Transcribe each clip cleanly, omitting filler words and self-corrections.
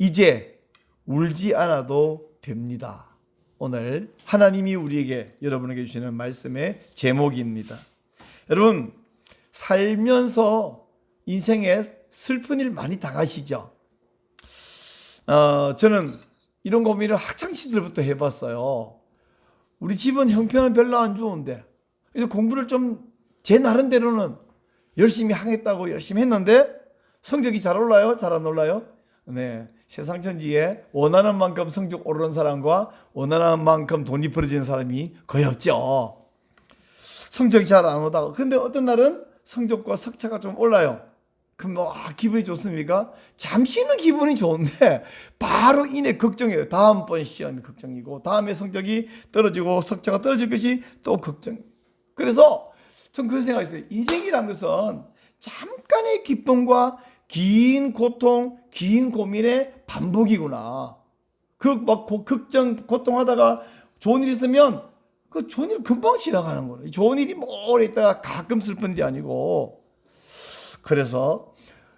이제 울지 않아도 됩니다. 오늘 하나님이 우리에게, 여러분에게 주시는 말씀의 제목입니다. 여러분, 살면서 인생에 슬픈 일 많이 당하시죠? 저는 이런 고민을 학창시절부터 해봤어요. 우리 집은 형편은 별로 안 좋은데 공부를 좀 제 나름대로는 열심히 하겠다고 열심히 했는데 성적이 잘 올라요? 잘 안 올라요? 네, 세상 천지에 원하는 만큼 성적 오르는 사람과 원하는 만큼 돈이 벌어지는 사람이 거의 없죠. 성적이 잘 안 오다가, 근데 어떤 날은 성적과 석차가 좀 올라요. 그럼 기분이 좋습니까? 잠시는 기분이 좋은데 바로 이내 걱정이에요. 다음번 시험이 걱정이고, 다음에 성적이 떨어지고 석차가 떨어질 것이 또 걱정이에요. 그래서 전 그런 생각이 있어요. 인생이란 것은 잠깐의 기쁨과 긴 고통, 긴 고민의 반복이구나. 걱정, 고통하다가 좋은 일 있으면 그 좋은 일 금방 지나가는 거예요. 좋은 일이 오래 있다가 가끔 슬픈 게 아니고. 그래서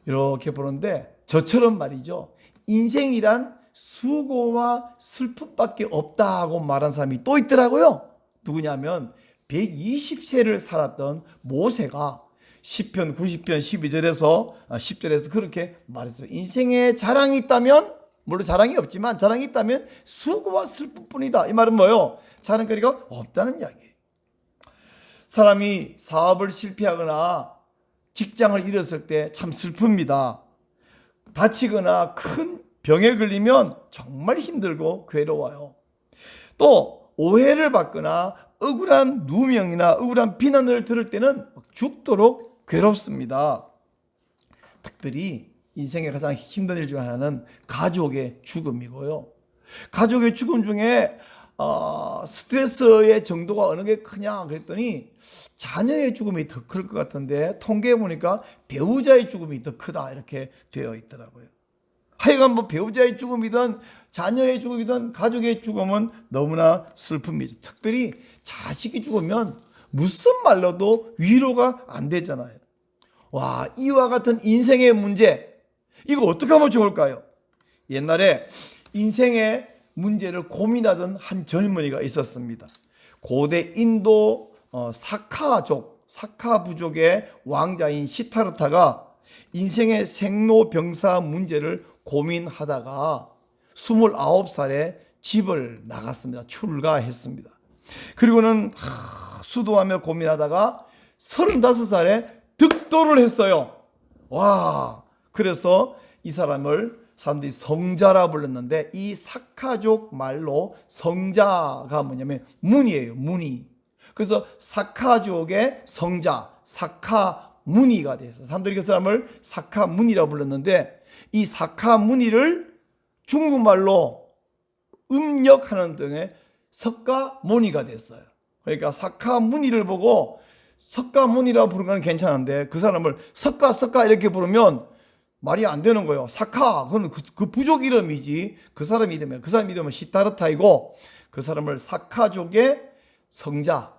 이렇게 보는데, 저처럼 말이죠, 인생이란 수고와 슬픔밖에 없다고 말한 사람이 또 있더라고요. 누구냐면 120세를 살았던 모세가 시편 90편 12절에서 10절에서 그렇게 말했어요. 인생에 자랑이 있다면, 물론 자랑이 없지만 자랑이 있다면 수고와 슬픔뿐이다. 이 말은 뭐예요? 자랑거리가 없다는 이야기예요. 사람이 사업을 실패하거나 직장을 잃었을 때 참 슬픕니다. 다치거나 큰 병에 걸리면 정말 힘들고 괴로워요. 또 오해를 받거나 억울한 누명이나 억울한 비난을 들을 때는 죽도록 괴롭습니다. 특별히 인생의 가장 힘든 일 중 하나는 가족의 죽음이고요. 가족의 죽음 중에 스트레스의 정도가 어느 게 크냐 그랬더니 자녀의 죽음이 더 클 것 같은데, 통계해 보니까 배우자의 죽음이 더 크다 이렇게 되어 있더라고요. 하여간 뭐 배우자의 죽음이든 자녀의 죽음이든 가족의 죽음은 너무나 슬픕니다. 특별히 자식이 죽으면 무슨 말로도 위로가 안 되잖아요. 와, 이와 같은 인생의 문제, 이거 어떻게 하면 좋을까요? 옛날에 인생의 문제를 고민하던 한 젊은이가 있었습니다. 고대 인도 사카 부족의 왕자인 시타르타가 인생의 생로병사 문제를 고민하다가 29살에 집을 나갔습니다. 출가했습니다. 그리고는 수도하며 고민하다가 35살에 득도를 했어요. 와, 그래서 이 사람들이 성자라 불렀는데, 이 사카족 말로 성자가 뭐냐면 문이에요. 문이. 그래서 사카족의 성자, 사카무니가 돼서 사람들이 그 사람을 사카무니라 불렀는데, 이 사카무니를 중국말로 음력하는 등의 석가모니가 됐어요. 그러니까 사카무니를 보고 석가모니라고 부르는 건 괜찮은데, 그 사람을 석가 이렇게 부르면 말이 안 되는 거예요. 사카, 그건 그 부족 이름이지. 그 사람 이름은 시타르타이고, 그 사람을 사카족의 성자,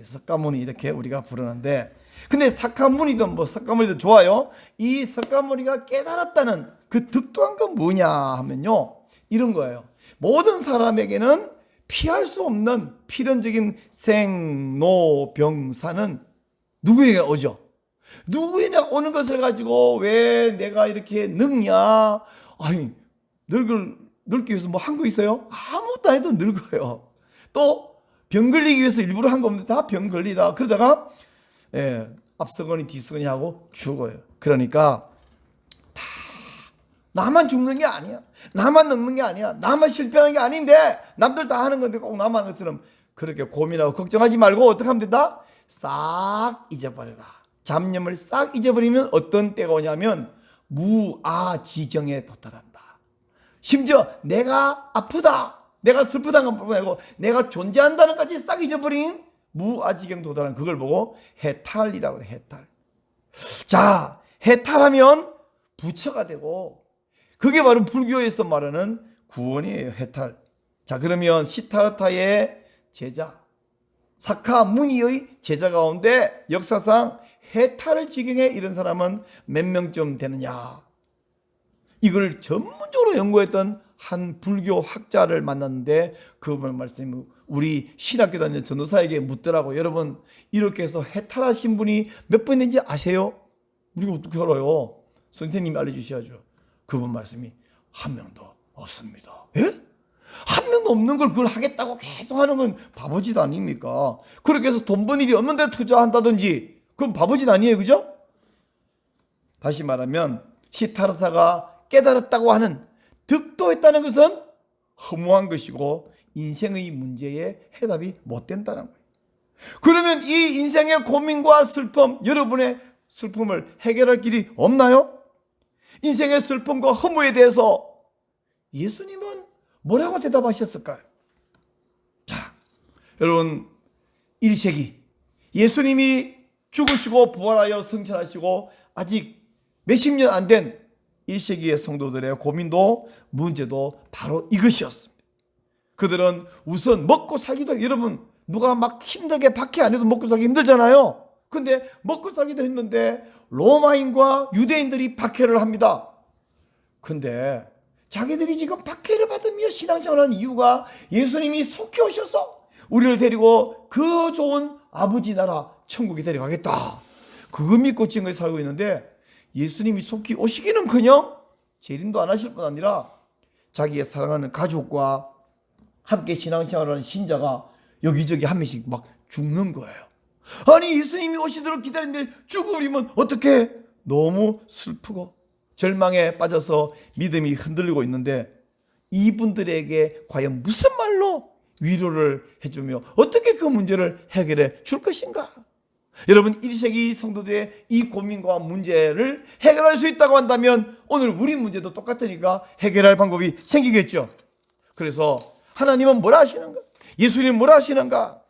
석가모니 이렇게 우리가 부르는데, 근데 사카모니든 석가모니든 좋아요. 이 석가모니가 깨달았다는 그 득도한 건 뭐냐 하면요, 이런 거예요. 모든 사람에게는 피할 수 없는 필연적인 생로병사는 누구에게 오죠? 누구에게 오는 것을 가지고 왜 내가 이렇게 늙냐? 아니, 늙기 위해서 뭐 한 거 있어요? 아무것도 안 해도 늙어요. 또 병 걸리기 위해서 일부러 한 거 없는데 다 병 걸리다. 그러다가 앞서거니 뒤서거니 하고 죽어요. 그러니까 다 나만 죽는 게 아니야. 나만 늙는 게 아니야. 나만 실패하는 게 아닌데 남들 다 하는 건데 꼭 나만 하는 것처럼 그렇게 고민하고 걱정하지 말고 어떻게 하면 된다? 싹 잊어버려라. 잡념을 싹 잊어버리면 어떤 때가 오냐면 무아지경에 도달한다. 심지어 내가 아프다, 내가 슬프다는 건 말고 내가 존재한다는 것까지 싹 잊어버린 무아지경 도달한, 그걸 보고 해탈이라고 해요. 해탈. 자, 해탈하면 부처가 되고, 그게 바로 불교에서 말하는 구원이에요. 해탈. 자, 그러면 시타르타의 제자, 사카무니의 제자 가운데 역사상 해탈 지경에 이른 사람은 몇 명쯤 되느냐? 이걸 전문적으로 연구했던 한 불교 학자를 만났는데 그분 말씀이 우리 신학교 다니는 전도사에게 묻더라고. 여러분, 이렇게 해서 해탈하신 분이 몇 분 있는지 아세요? 우리가 어떻게 알아요? 선생님이 알려주셔야죠. 그분 말씀이 한 명도 없습니다. 예? 한 명도 없는 걸 그걸 하겠다고 계속 하는 건 바보짓 아닙니까? 그렇게 해서 돈 번 일이 없는데 투자한다든지 그건 바보짓 아니에요, 그죠? 다시 말하면 시타르타가 깨달았다고 하는 득도했다는 것은 허무한 것이고 인생의 문제에 해답이 못 된다는 거예요. 그러면 이 인생의 고민과 슬픔, 여러분의 슬픔을 해결할 길이 없나요? 인생의 슬픔과 허무에 대해서 예수님은 뭐라고 대답하셨을까요? 자, 여러분, 1세기 예수님이 죽으시고 부활하여 승천하시고 아직 몇십 년 안 된 1세기의 성도들의 고민도 문제도 바로 이것이었습니다. 그들은 우선 먹고 살기도, 여러분, 누가 막 힘들게 박해 안 해도 먹고 살기 힘들잖아요. 근데 먹고 살기도 했는데 로마인과 유대인들이 박해를 합니다. 근데 자기들이 지금 박해를 받으며 신앙생활하는 이유가 예수님이 속히 오셔서 우리를 데리고 그 좋은 아버지 나라 천국에 데려가겠다, 그거 믿고 지금까지 살고 있는데, 예수님이 속히 오시기는커녕 재림도 안 하실 뿐 아니라 자기의 사랑하는 가족과 함께 신앙생활하는 신자가 여기저기 한 명씩 막 죽는 거예요. 아니, 예수님이 오시도록 기다리는데 죽어버리면 어떡해? 너무 슬프고 절망에 빠져서 믿음이 흔들리고 있는데 이분들에게 과연 무슨 말로 위로를 해주며 어떻게 그 문제를 해결해 줄 것인가? 여러분, 1세기 성도들의 이 고민과 문제를 해결할 수 있다고 한다면 오늘 우리 문제도 똑같으니까 해결할 방법이 생기겠죠. 그래서 하나님은 뭐라 하시는가? 예수님은 뭐라 하시는가?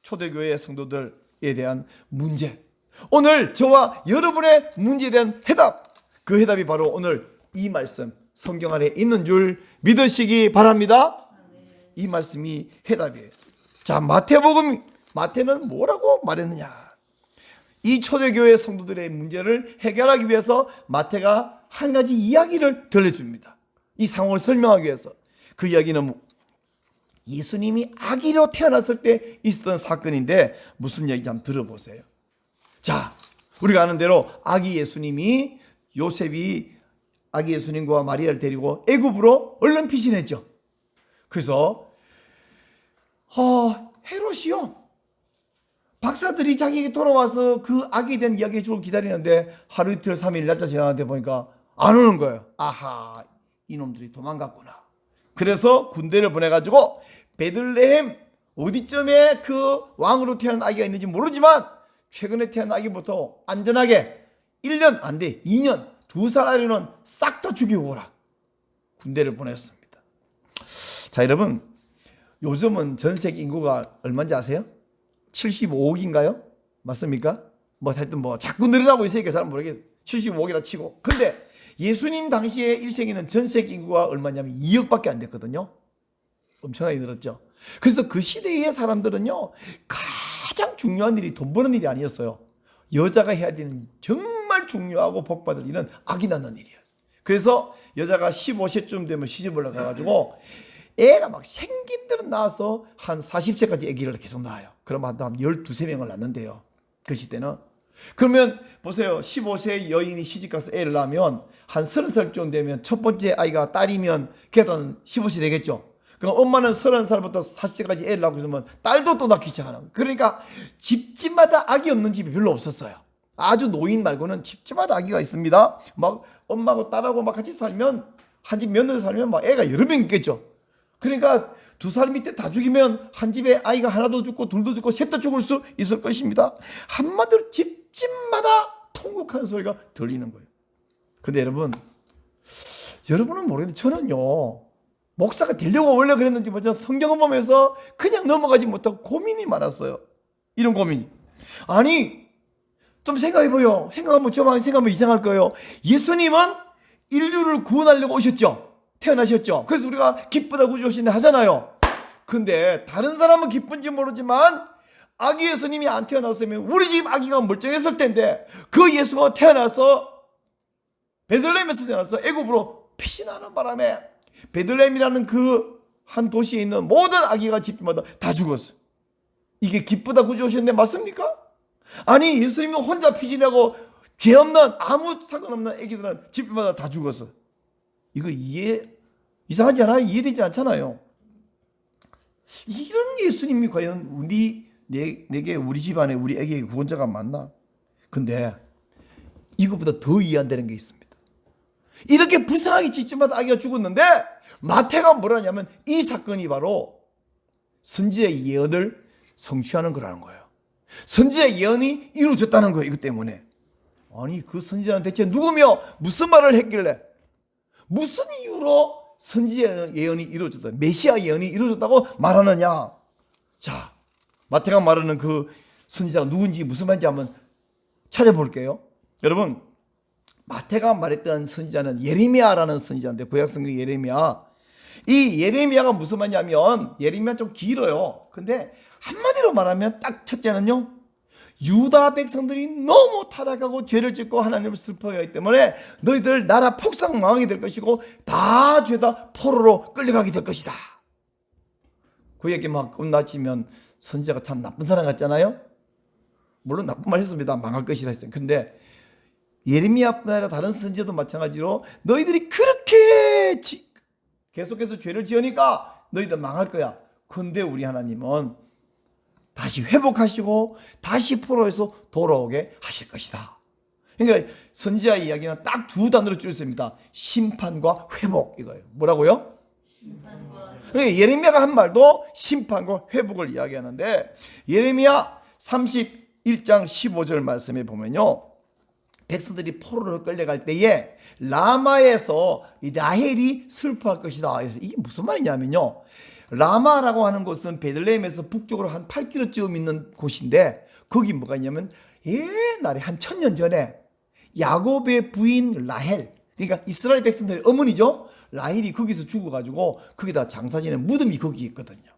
초대교회 성도들에 대한 문제, 오늘 저와 여러분의 문제에 대한 해답, 그 해답이 바로 오늘 이 말씀 성경 안에 있는 줄 믿으시기 바랍니다. 이 말씀이 해답이에요. 자, 마태는 뭐라고 말했느냐? 이 초대교회 성도들의 문제를 해결하기 위해서 마태가 한 가지 이야기를 들려줍니다. 이 상황을 설명하기 위해서. 그 이야기는 예수님이 아기로 태어났을 때 있었던 사건인데 무슨 얘기인지 한번 들어보세요. 자, 우리가 아는 대로 요셉이 아기 예수님과 마리아를 데리고 애굽으로 얼른 피신했죠. 그래서 헤롯이요, 박사들이 자기에게 돌아와서 그 아기에 대한 이야기 해주고 기다리는데 하루 이틀 3일 날짜 지나는데 보니까 안 오는 거예요. 아하, 이놈들이 도망갔구나. 그래서 군대를 보내가지고 베들레헴 어디쯤에 그 왕으로 태어난 아기가 있는지 모르지만 최근에 태어난 아기부터 안전하게 1년 안 돼 2년 2살 아래는 싹 다 죽이고 오라. 군대를 보냈습니다. 자, 여러분, 요즘은 전 세계 인구가 얼마인지 아세요? 75억인가요? 맞습니까? 하여튼 자꾸 늘어나고 있으니까 잘 모르겠어요. 75억이라 치고. 근데 예수님 당시에 1세기는 전 세계 인구가 얼마냐면 2억밖에 안 됐거든요. 엄청나게 늘었죠. 그래서 그 시대의 사람들은요, 가장 중요한 일이 돈 버는 일이 아니었어요. 여자가 해야 되는 정말 중요하고 복받을 일은 아기 낳는 일이었어요. 그래서 여자가 15세쯤 되면 시집을 나가가지고 애가 막 생긴 대로 낳아서 한 40세까지 아기를 계속 낳아요. 그러면 한 12~13명을 낳는데요, 그 시대는. 그러면 보세요, 15세 여인이 시집가서 애를 낳으면 한 30살쯤 되면 첫 번째 아이가 딸이면 걔도 15세 되겠죠. 그럼 엄마는 30살부터 40세까지 애를 낳고 있으면 딸도 또 낳기 시작하는 거예요. 그러니까 집집마다 아기 없는 집이 별로 없었어요. 아주 노인 말고는 집집마다 아기가 있습니다. 막 엄마하고 딸하고 막 같이 살면, 한 집 며느리 살면 막 애가 여러 명 있겠죠. 그러니까 2살 밑에 다 죽이면 한 집에 아이가 하나도 죽고 둘도 죽고 셋도 죽을 수 있을 것입니다. 한마디로 집집마다 통곡하는 소리가 들리는 거예요. 근데 여러분은 모르겠는데 저는요, 목사가 되려고 원래 그랬는지 뭐죠, 성경을 보면서 그냥 넘어가지 못하고 고민이 많았어요. 이런 고민이. 아니, 좀 생각해봐요. 생각하면 이상할 거예요. 예수님은 인류를 구원하려고 오셨죠. 태어나셨죠. 그래서 우리가 기쁘다 구주 오신다 하잖아요. 근데 다른 사람은 기쁜지 모르지만 아기 예수님이 안 태어났으면 우리 집 아기가 멀쩡했을 텐데 그 예수가 태어나서 베들레헴에서 태어나서 애굽으로 피신하는 바람에 베들레헴이라는 그 한 도시에 있는 모든 아기가 집집마다 다 죽었어. 이게 기쁘다 구주오셨는데 맞습니까? 아니 예수님이 혼자 피신하고 죄 없는 아무 상관없는 아기들은 집집마다 다 죽었어. 이거 이상하지 않아요? 이해되지 않잖아요. 이런 예수님이 과연 내게 우리 집안에 우리 아기에게 구원자가 맞나? 근데 이것보다 더 이해 안 되는 게 있습니다. 이렇게 불쌍하게 집집마다 아기가 죽었는데 마태가 뭐라냐면 이 사건이 바로 선지자의 예언을 성취하는 거라는 거예요. 선지자의 예언이 이루어졌다는 거예요. 이것 때문에. 아니 그 선지자는 대체 누구며 무슨 말을 했길래 무슨 이유로 선지자 예언이 이루어졌다, 메시아 예언이 이루어졌다고 말하느냐. 자, 마태가 말하는 그 선지자가 누군지 무슨 말인지 한번 찾아볼게요. 여러분, 마태가 말했던 선지자는 예레미야라는 선지자인데, 구약성경 예레미야. 이 예레미야가 무슨 말이냐면, 예레미야 좀 길어요. 근데 한마디로 말하면 딱 첫째는요, 유다 백성들이 너무 타락하고 죄를 짓고 하나님을 슬퍼하기 때문에 너희들 나라 폭삭 망하게 될 것이고 다 죄다 포로로 끌려가게 될 것이다. 그 얘기 막 끝나치면 선지자가 참 나쁜 사람 같잖아요. 물론 나쁜 말 했습니다. 망할 것이라 했어요. 근데 예레미야뿐 아니라 다른 선지자도 마찬가지로 너희들이 그렇게 계속해서 죄를 지으니까 너희들 망할 거야. 근데 우리 하나님은 다시 회복하시고 다시 포로에서 돌아오게 하실 것이다. 그러니까 선지자의 이야기는 딱 두 단어로 줄였습니다. 심판과 회복, 이거예요. 뭐라고요? 그러니까 예레미야가 한 말도 심판과 회복을 이야기하는데, 예레미야 31장 15절 말씀에 보면요, 백성들이 포로로 끌려갈 때에 라마에서 라헬이 슬퍼할 것이다. 그래서 이게 무슨 말이냐면요, 라마라고 하는 곳은 베들레헴에서 북쪽으로 한 8km쯤 있는 곳인데, 거기 뭐가 있냐면 옛날에 한 1000년 전에 야곱의 부인 라헬, 그러니까 이스라엘 백성들의 어머니죠, 라헬이 거기서 죽어가지고 거기다 장사 지낸 무덤이 거기 있거든요.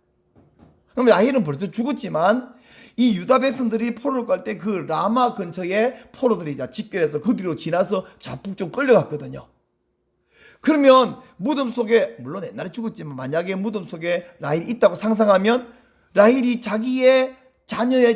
그럼 라헬은 벌써 죽었지만 이 유다 백성들이 포로를 갈 때 그 라마 근처에 포로들이 집결해서 그 뒤로 지나서 좌북쪽 끌려갔거든요. 그러면 무덤 속에, 물론 옛날에 죽었지만 만약에 무덤 속에 라헬이 있다고 상상하면 라헬이 자기의 자녀의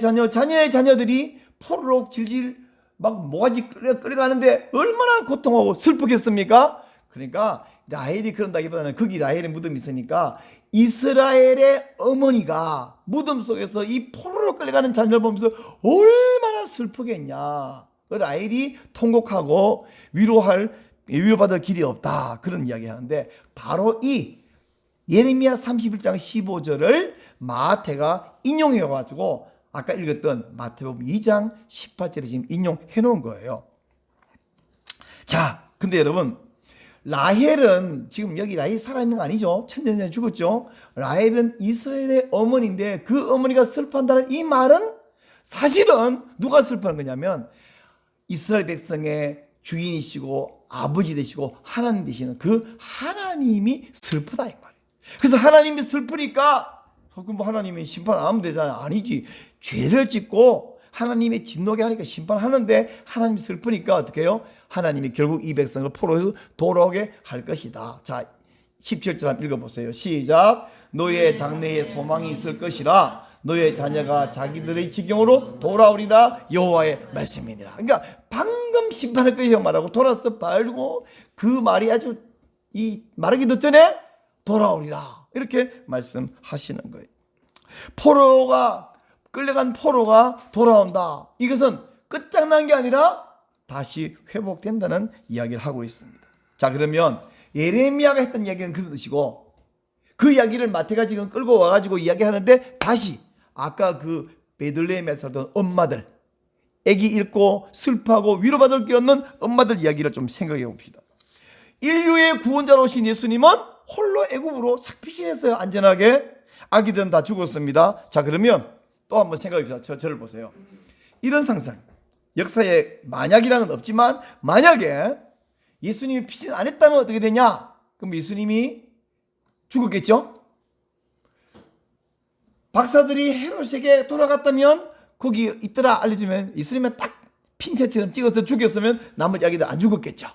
자녀들이 포로로 질질 막 모가지 끌려가는데 얼마나 고통하고 슬프겠습니까? 그러니까 라헬이 그런다기보다는 거기 라헬의 무덤이 있으니까 이스라엘의 어머니가 무덤 속에서 이 포로로 끌려가는 자녀를 보면서 얼마나 슬프겠냐. 라헬이 통곡하고 위로받을 길이 없다, 그런 이야기 하는데, 바로 이 예레미야 31장 15절을 마태가 인용해 가지고 아까 읽었던 마태복음 2장 18절에 지금 인용해 놓은 거예요. 자, 근데 여러분, 라헬은 지금 여기 라헬이 살아있는 거 아니죠? 1000년 전에 죽었죠? 라헬은 이스라엘의 어머니인데 그 어머니가 슬퍼한다는 이 말은 사실은 누가 슬퍼하는 거냐면 이스라엘 백성의 주인이시고 아버지 되시고 하나님 되시는 그 하나님이 슬프다, 이 말이에요. 그래서 하나님이 슬프니까 뭐 하나님이 심판 안 하면 되잖아요. 아니지. 죄를 짓고 하나님의 진노게 하니까 심판하는데 하나님이 슬프니까 어떻게 해요? 하나님이 결국 이 백성을 포로에서 돌아오게 할 것이다. 자, 17절 한번 읽어보세요. 시작. 너의 장래에 소망이 있을 것이라 너의 자녀가 자기들의 지경으로 돌아오리라 여호와의 말씀이니라. 그러니까 방금 심판할 것이라고 말하고 돌아서 말고 그 말이 아주 말하기 전에 돌아오리라, 이렇게 말씀하시는 거예요. 끌려간 포로가 돌아온다. 이것은 끝장난 게 아니라 다시 회복된다는 이야기를 하고 있습니다. 자, 그러면 예레미야가 했던 이야기는 그 뜻이고, 그 이야기를 마태가 지금 끌고 와가지고 이야기하는데, 다시 아까 그 베들레헴에 살던 엄마들, 애기 잃고 슬퍼하고 위로받을 게 없는 엄마들 이야기를 좀 생각해 봅시다. 인류의 구원자로 오신 예수님은 홀로 애굽으로 싹 피신했어요. 안전하게. 아기들은 다 죽었습니다. 자, 그러면 또 한번 생각해 봅시다. 저를 보세요. 이런 상상, 역사에 만약이랑은 없지만 만약에 예수님이 피신 안 했다면 어떻게 되냐? 그럼 예수님이 죽었겠죠? 박사들이 헤롯에게 돌아갔다면 거기 있더라 알려주면 예수님은 딱 핀셋처럼 찍어서 죽였으면 나머지 아기들 안 죽었겠죠.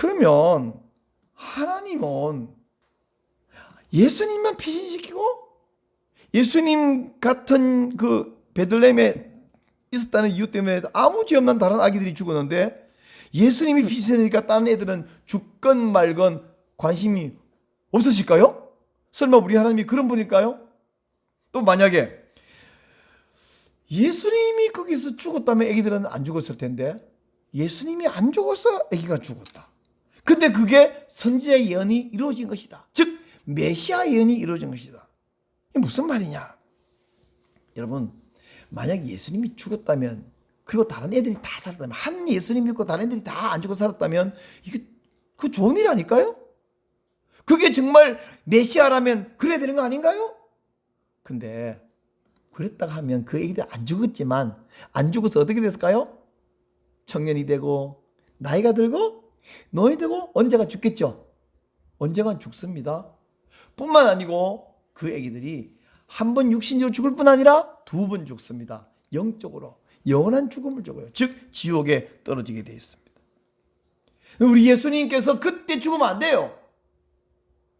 그러면 하나님은 예수님만 피신시키고 예수님 같은 그 베들레헴에 있었다는 이유 때문에 아무 죄 없는 다른 아기들이 죽었는데 예수님이 피신하니까 다른 애들은 죽건 말건 관심이 없으실까요? 설마 우리 하나님이 그런 분일까요? 또 만약에 예수님이 거기서 죽었다면 아기들은 안 죽었을 텐데 예수님이 안 죽어서 아기가 죽었다. 근데 그게 선지자의 예언이 이루어진 것이다. 즉 메시아 예언이 이루어진 것이다. 이게 무슨 말이냐? 여러분, 만약 예수님이 죽었다면 그리고 다른 애들이 다 살았다면, 한 예수님 믿고 다른 애들이 다 안 죽고 살았다면 이게 그 좋은 일 아닐까요? 그게 정말 메시아라면 그래야 되는 거 아닌가요? 근데 그랬다가 하면 그 애기들 안 죽었지만 안 죽어서 어떻게 됐을까요? 청년이 되고 나이가 들고 노인이 되고 언제가 죽겠죠? 언젠간 죽습니다. 뿐만 아니고 그 애기들이 한 번 육신적으로 죽을 뿐 아니라 두 번 죽습니다. 영적으로 영원한 죽음을 죽어요. 즉 지옥에 떨어지게 되어 있습니다. 우리 예수님께서 그때 죽으면 안 돼요.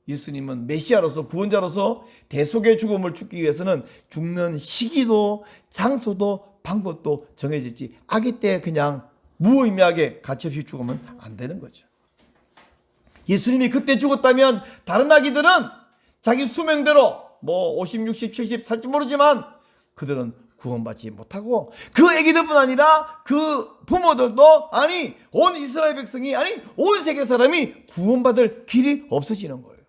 예수님은 메시아로서 구원자로서 대속의 죽음을 죽기 위해서는 죽는 시기도 장소도 방법도 정해졌지 아기 때 그냥 무의미하게 가차없이 죽으면 안 되는 거죠. 예수님이 그때 죽었다면 다른 아기들은 자기 수명대로 뭐 50, 60, 70 살지 모르지만 그들은 구원받지 못하고 그 아기들뿐 아니라 그 부모들도 아니 온 이스라엘 백성이 아니 온 세계 사람이 구원받을 길이 없어지는 거예요.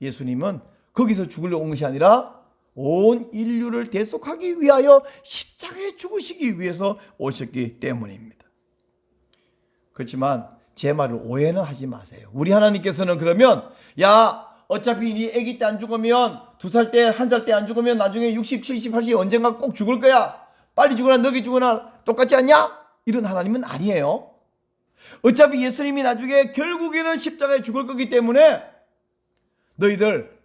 예수님은 거기서 죽으려고 온 것이 아니라 온 인류를 대속하기 위하여 십자가에 죽으시기 위해서 오셨기 때문입니다. 그렇지만 제 말을 오해는 하지 마세요. 우리 하나님께서는 그러면 야 어차피 네 아기 때 안 죽으면 2살 때 1살 때 안 죽으면 나중에 60, 70, 80 언젠가 꼭 죽을 거야. 빨리 죽거나 너기 죽거나 똑같지 않냐? 이런 하나님은 아니에요. 어차피 예수님이 나중에 결국에는 십자가에 죽을 거기 때문에 너희들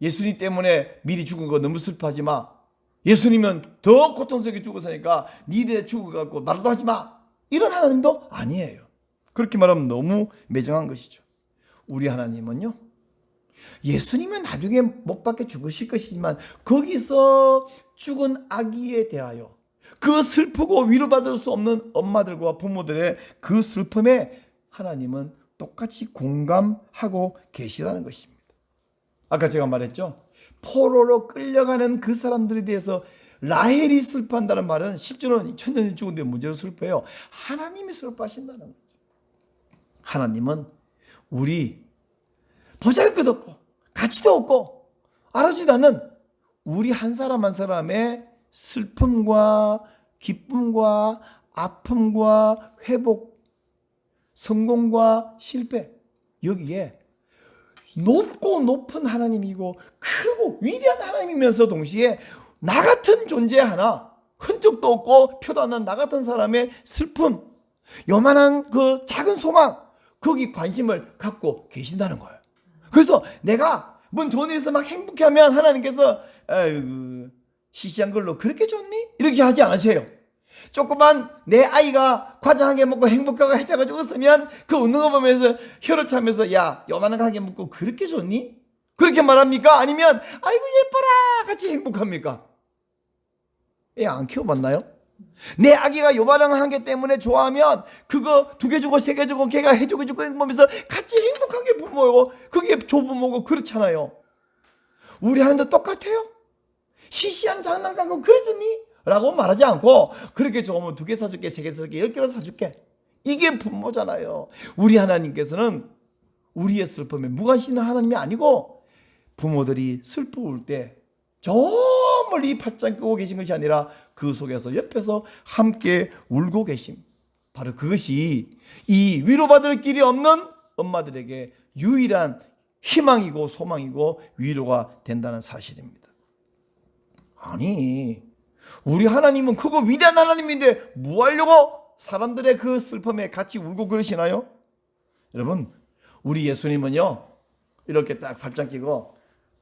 예수님 때문에 미리 죽은 거 너무 슬퍼하지 마. 예수님은 더 고통스럽게 죽었으니까 니네 죽어갖고 말도 하지 마. 이런 하나님도 아니에요. 그렇게 말하면 너무 매정한 것이죠. 우리 하나님은요, 예수님은 나중에 못 박혀 죽으실 것이지만 거기서 죽은 아기에 대하여 그 슬프고 위로받을 수 없는 엄마들과 부모들의 그 슬픔에 하나님은 똑같이 공감하고 계시다는 것입니다. 아까 제가 말했죠. 포로로 끌려가는 그 사람들에 대해서 라헬이 슬퍼한다는 말은 실제로는 천년이 죽은데 문제로 슬퍼해요. 하나님이 슬퍼하신다는 거죠. 하나님은 우리 보잘것 없고 가치도 없고 알아주지도 않는 우리 한 사람 한 사람의 슬픔과 기쁨과 아픔과 회복, 성공과 실패, 여기에 높고 높은 하나님이고 크고 위대한 하나님이면서 동시에 나 같은 존재 하나, 흔적도 없고 표도 안 난 나 같은 사람의 슬픔, 요만한 그 작은 소망, 거기 관심을 갖고 계신다는 거예요. 그래서 내가 뭔 좋은 일 있어 막 행복해하면 하나님께서 아이고 시시한 걸로 그렇게 좋니? 이렇게 하지 않으세요. 조그만 내 아이가 과자 한 개 먹고 행복하고 해져가지고 웃으면 그 웃는 거 보면서 혀를 차면서 야 요만한 거 한 개 먹고 그렇게 좋니? 그렇게 말합니까? 아니면 아이고 예뻐라 같이 행복합니까? 애 안 키워봤나요? 내 아기가 요만한 한 개 때문에 좋아하면 그거 2개 주고 3개 주고 걔가 해주고 보면서 같이 행복한 게 부모고 그게 조부모고 그렇잖아요. 우리 하는데 똑같아요. 시시한 장난감고 그래 좋니? 라고 말하지 않고 그렇게 좋으면 2개 사줄게 3개 사줄게 10개라도 사줄게. 이게 부모잖아요. 우리 하나님께서는 우리의 슬픔에 무관심한 하나님이 아니고 부모들이 슬퍼올 때 저 멀리 팔짱 끄고 계신 것이 아니라 그 속에서 옆에서 함께 울고 계심. 바로 그것이 이 위로받을 길이 없는 엄마들에게 유일한 희망이고 소망이고 위로가 된다는 사실입니다. 아니 우리 하나님은 크고 위대한 하나님인데 뭐 하려고 사람들의 그 슬픔에 같이 울고 그러시나요? 여러분 우리 예수님은요 이렇게 딱 팔짱 끼고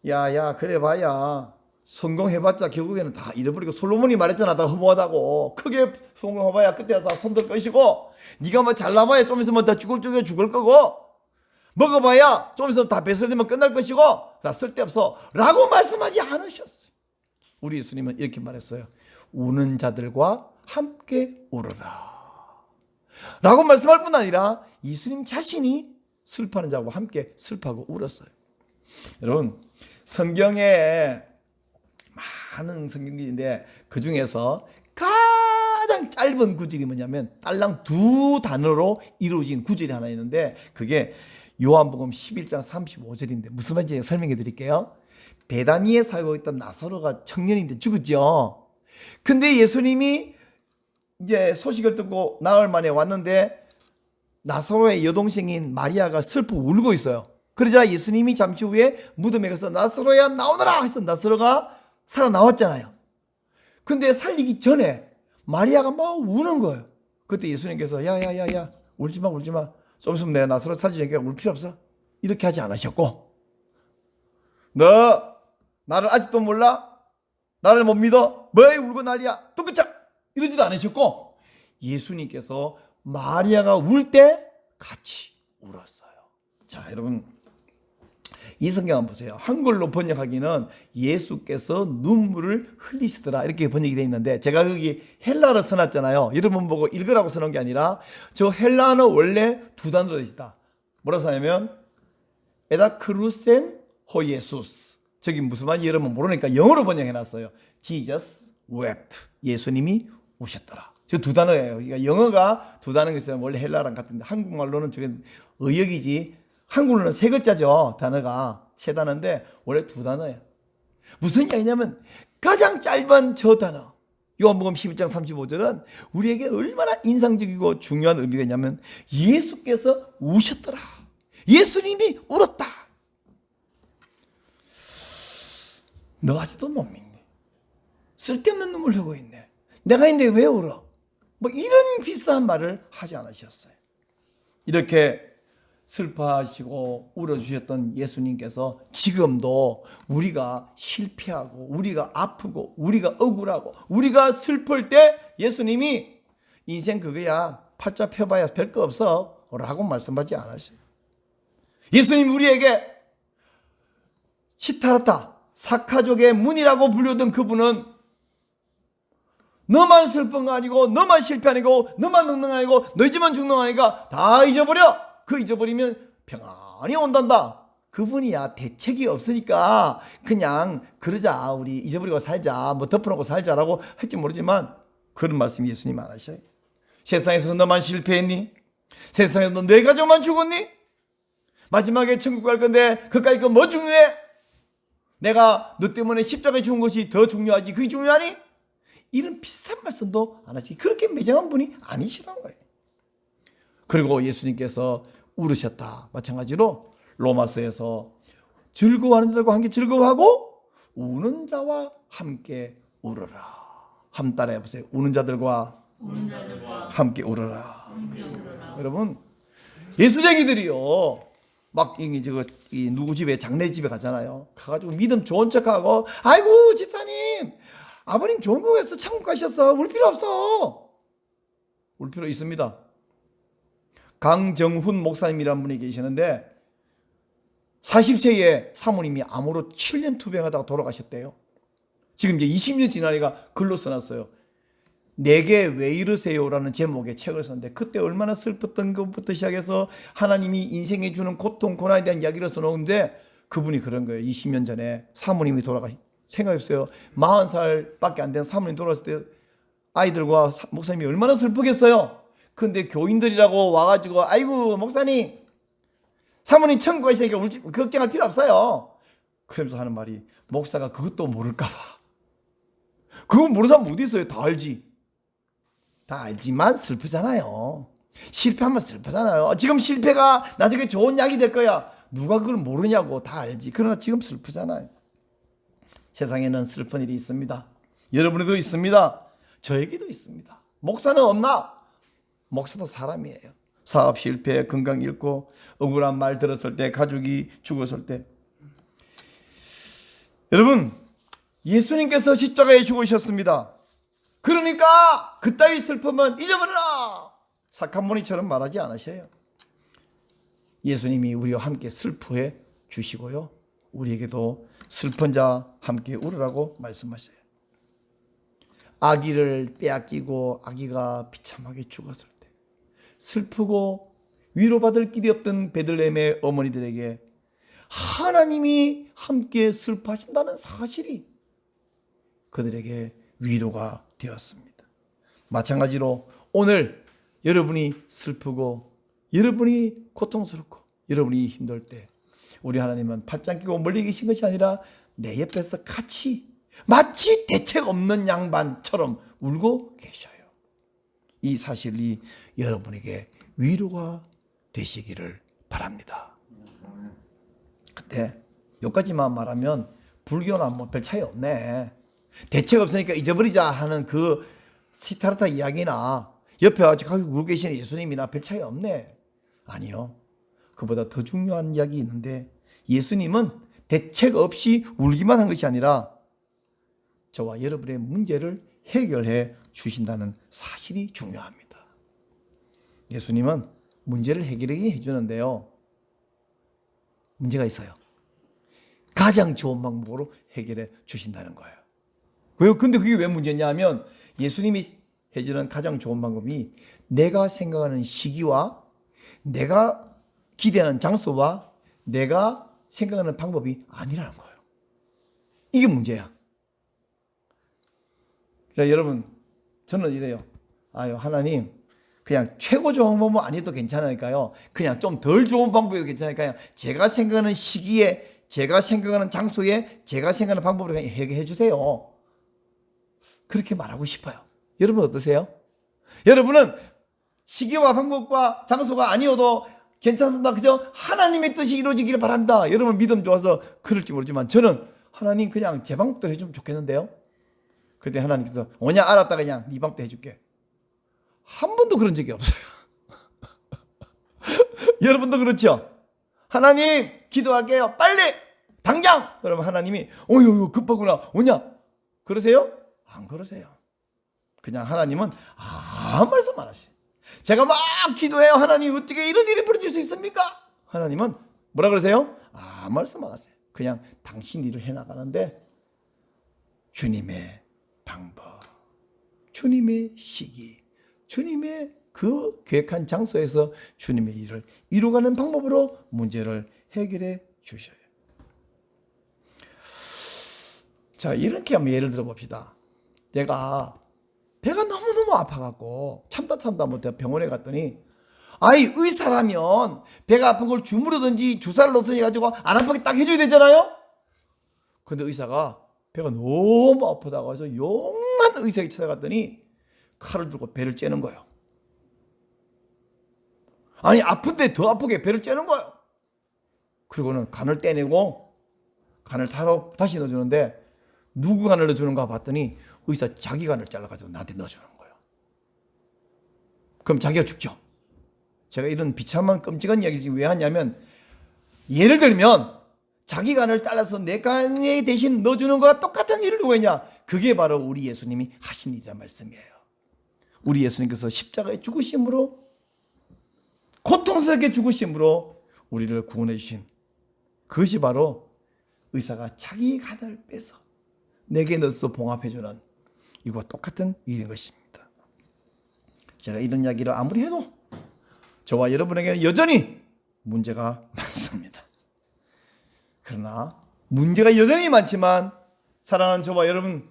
야야 그래 봐야 성공해봤자 결국에는 다 잃어버리고, 솔로몬이 말했잖아. 다 허무하다고. 크게 성공해봐야 그때 와서 손들 것이고, 네가 뭐 잘나봐야 좀 있으면 다 죽을 거고, 먹어봐야 좀 있으면 다 배설되면 끝날 것이고, 다 쓸데없어 라고 말씀하지 않으셨어요. 우리 예수님은 이렇게 말했어요. 우는 자들과 함께 울어라 라고 말씀할 뿐 아니라 예수님 자신이 슬퍼하는 자와 함께 슬퍼하고 울었어요. 여러분, 성경에 많은 성경인데 그 중에서 가장 짧은 구절이 뭐냐면 딸랑 두 단어로 이루어진 구절이 하나 있는데, 그게 요한복음 11장 35절인데 무슨 말인지 설명해 드릴게요. 베다니에 살고 있던 나사로가 청년인데 죽었죠. 근데 예수님이 이제 소식을 듣고 나흘 만에 왔는데 나사로의 여동생인 마리아가 슬프고 울고 있어요. 그러자 예수님이 잠시 후에 무덤에 가서 나사로야 나오너라 해서 나사로가 살아나왔잖아요. 근데 살리기 전에 마리아가 막 우는 거예요. 그때 예수님께서 야야야야 울지마 좀 있으면 내가 나사로 살리니까 울 필요 없어 이렇게 하지 않으셨고, 너 나를 아직도 몰라? 나를 못 믿어? 뭐 울고 난리야? 또 그쳐! 이러지도 않으셨고, 예수님께서 마리아가 울 때 같이 울었어요. 자, 여러분, 이 성경 한번 보세요. 한글로 번역하기는 예수께서 눈물을 흘리시더라 이렇게 번역이 되어 있는데, 제가 여기 헬라어로 써놨잖아요. 여러분 보고 읽으라고 써놓은 게 아니라 저 헬라어는 원래 두 단어로 되어 있다. 뭐라고 써냐면 에다 크루센 호 예수스. 저기 무슨 말인지 여러분 모르니까 영어로 번역해놨어요. Jesus wept. 예수님이 우셨더라. 저 두 단어예요. 그러니까 영어가 두 단어가 있어요. 원래 헬라어랑 같은데 한국말로는 저게 의역이지, 한국어는 세 글자죠. 단어가 세 단어인데 원래 두 단어예요. 무슨 이야기냐면 가장 짧은 저 단어 요한복음 11장 35절은 우리에게 얼마나 인상적이고 중요한 의미가 있냐면 예수께서 우셨더라. 예수님이 울었다. 너 아직도 못 믿니? 쓸데없는 눈물 흘리고 있네. 내가 있는데 왜 울어? 뭐 이런 비싼 말을 하지 않으셨어요. 이렇게 슬퍼하시고 울어주셨던 예수님께서 지금도 우리가 실패하고 우리가 아프고 우리가 억울하고 우리가 슬플 때 예수님이 인생 그거야 팔자 펴봐야 별거 없어 라고 말씀하지 않으셔요. 예수님 우리에게 시타르타 사카족의 문이라고 불리던 그분은 너만 슬픈 거 아니고 너만 실패 아니고 너만 능능 아니고 너희지만 중능 아니까 다 잊어버려. 그 잊어버리면 평안이 온단다. 그분이야 대책이 없으니까 그냥 그러자 우리 잊어버리고 살자 뭐 덮어놓고 살자라고 할지 모르지만 그런 말씀 예수님 안 하셔요. 세상에서 너만 실패했니? 세상에서 너 가족만 죽었니? 마지막에 천국 갈 건데 그까이 거 뭐 중요해? 내가 너 때문에 십자가에 죽은 것이 더 중요하지 그게 중요하니? 이런 비슷한 말씀도 안 하시고 그렇게 매정한 분이 아니시라는 거예요. 그리고 예수님께서 울으셨다. 마찬가지로 로마서에서 즐거워하는 자들과 함께 즐거워하고 우는 자와 함께 울어라. 한번 따라해 보세요. 우는 자들과 함께 울어라. 여러분 예수쟁이들이요 막 이 누구 집에 장례 집에 가잖아요. 가가지고 믿음 좋은 척하고 아이고 집사님 아버님 좋은 곳에서 천국 가셨어. 울 필요 없어. 울 필요 있습니다. 강정훈 목사님이라는 분이 계시는데 40세에 사모님이 암으로 7년 투병하다가 돌아가셨대요. 지금 이제 20년 지나니까 글로 써놨어요. 내게 왜 이러세요라는 제목의 책을 썼는데 그때 얼마나 슬펐던 것부터 시작해서 하나님이 인생에 주는 고통 고난에 대한 이야기를 써놓은데 그분이 그런 거예요. 20년 전에 사모님이 생각해보세요. 40살밖에 안 된 사모님 돌아갔을 때 아이들과 목사님이 얼마나 슬프겠어요. 근데 교인들이라고 와가지고 아이고 목사님 사모님 천국 가시니까 걱정할 필요 없어요. 그러면서 하는 말이 목사가 그것도 모를까 봐. 그건 모르는 사람 어디 있어요. 다 알지. 다 알지만 슬프잖아요. 실패하면 슬프잖아요. 지금 실패가 나중에 좋은 약이 될 거야. 누가 그걸 모르냐고. 다 알지. 그러나 지금 슬프잖아요. 세상에는 슬픈 일이 있습니다. 여러분에도 있습니다. 저에게도 있습니다. 목사는 없나? 목사도 사람이에요. 사업 실패, 건강 잃고 억울한 말 들었을 때, 가족이 죽었을 때. 여러분 예수님께서 십자가에 죽으셨습니다. 그러니까 그따위 슬픔은 잊어버려라. 사카모니처럼 말하지 않으셔요. 예수님이 우리와 함께 슬퍼해 주시고요, 우리에게도 슬픈 자 함께 울으라고 말씀하셔요. 아기를 빼앗기고 아기가 비참하게 죽었을 때 슬프고 위로받을 길이 없던 베들레헴의 어머니들에게 하나님이 함께 슬퍼하신다는 사실이 그들에게 위로가 되었습니다. 마찬가지로 오늘 여러분이 슬프고 여러분이 고통스럽고 여러분이 힘들 때 우리 하나님은 팔짱 끼고 멀리 계신 것이 아니라 내 옆에서 같이 마치 대책 없는 양반처럼 울고 계셔요. 이 사실이 여러분에게 위로가 되시기를 바랍니다. 근데 여기까지만 말하면 불교는 뭐 별 차이 없네. 대책 없으니까 잊어버리자 하는 그 시타르타 이야기나 옆에 아직 울고 계시는 예수님이나 별 차이 없네. 아니요. 그보다 더 중요한 이야기 있는데, 예수님은 대책 없이 울기만 한 것이 아니라 저와 여러분의 문제를 해결해 주신다는 사실이 중요합니다. 예수님은 문제를 해결해 주는데요, 문제가 있어요. 가장 좋은 방법으로 해결해 주신다는 거예요. 왜요? 근데 그게 왜 문제냐 하면, 예수님이 해주는 가장 좋은 방법이 내가 생각하는 시기와 내가 기대하는 장소와 내가 생각하는 방법이 아니라는 거예요. 이게 문제야. 자, 여러분, 저는 이래요. 아유, 하나님, 그냥 최고 좋은 방법 아니어도 괜찮으니까요, 그냥 좀 덜 좋은 방법이 괜찮으니까요, 제가 생각하는 시기에, 제가 생각하는 장소에, 제가 생각하는 방법으로 그냥 해결해 주세요. 그렇게 말하고 싶어요. 여러분 어떠세요? 여러분은 시기와 방법과 장소가 아니어도 괜찮습니다. 그죠? 하나님의 뜻이 이루어지기를 바랍니다. 여러분 믿음 좋아서 그럴지 모르지만 저는 하나님 그냥 제 방법대로 해주면 좋겠는데요. 그때 하나님께서 오냐, 알았다, 그냥 네 방법대로 해줄게. 한 번도 그런 적이 없어요. 여러분도 그렇죠? 하나님 기도할게요, 빨리 당장. 그러면 하나님이 어휴 급하구나, 오냐, 그러세요? 안 그러세요. 그냥 하나님은 아무 말씀 안 하시죠. 제가 막 기도해요. 하나님 어떻게 이런 일이 벌어질 수 있습니까? 하나님은 뭐라 그러세요? 아무 말씀 안 하세요. 그냥 당신 일을 해나가는데 주님의 방법, 주님의 시기, 주님의 그 계획한 장소에서 주님의 일을 이루어가는 방법으로 문제를 해결해 주셔요. 자, 이렇게 한번 예를 들어 봅시다. 내가 배가 너무너무 아파갖고 참다 못해 병원에 갔더니, 아이, 의사라면 배가 아픈 걸 주무르든지 주사를 놓든지 해가지고 안 아프게 딱 해줘야 되잖아요. 근데 의사가 배가 너무 아프다고 해서 용한 의사에게 찾아갔더니 칼을 들고 배를 째는 거예요. 아니, 아픈데 더 아프게 배를 째는 거예요. 그리고는 간을 떼내고 간을 다시 넣어주는데, 누구 간을 넣어주는가 봤더니 의사 자기 간을 잘라가지고 나한테 넣어주는 거예요. 그럼 자기가 죽죠. 제가 이런 비참한 끔찍한 이야기를 지금 왜 하냐면, 예를 들면 자기 간을 잘라서 내 간에 대신 넣어주는 거와 똑같은 일을 누가 했냐? 그게 바로 우리 예수님이 하신 일이란 말씀이에요. 우리 예수님께서 십자가에 죽으심으로, 고통스럽게 죽으심으로 우리를 구원해 주신 그것이 바로 의사가 자기 간을 빼서 내게 넣어서 봉합해주는 이거와 똑같은 일인 것입니다. 제가 이런 이야기를 아무리 해도 저와 여러분에게는 여전히 문제가 많습니다. 그러나 문제가 여전히 많지만 사랑하는 저와 여러분,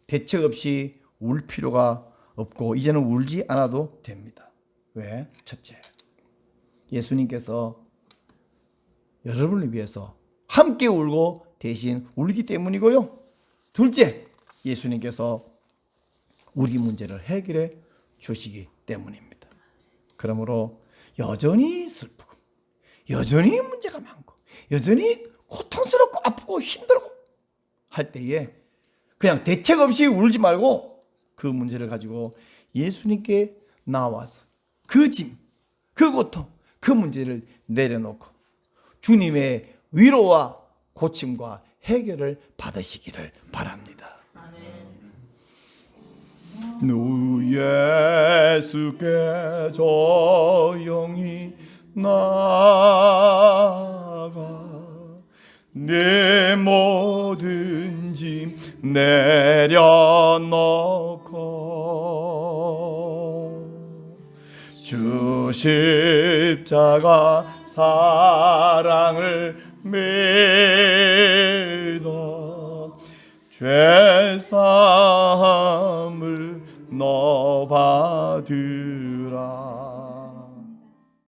대책 없이 울 필요가 없고 이제는 울지 않아도 됩니다. 왜? 첫째, 예수님께서 여러분을 위해서 함께 울고 대신 울기 때문이고요. 둘째, 예수님께서 우리 문제를 해결해 주시기 때문입니다. 그러므로 여전히 슬프고 여전히 문제가 많고 여전히 고통스럽고 아프고 힘들고 할 때에 그냥 대책 없이 울지 말고 그 문제를 가지고 예수님께 나와서 그 짐, 그 고통, 그 문제를 내려놓고 주님의 위로와 고침과 해결을 받으시기를 바랍니다. 주 예수께 조용히 나가 내 모든 짐 내려놓고 주 십자가 사랑을 믿어 죄사함을 너 받으라.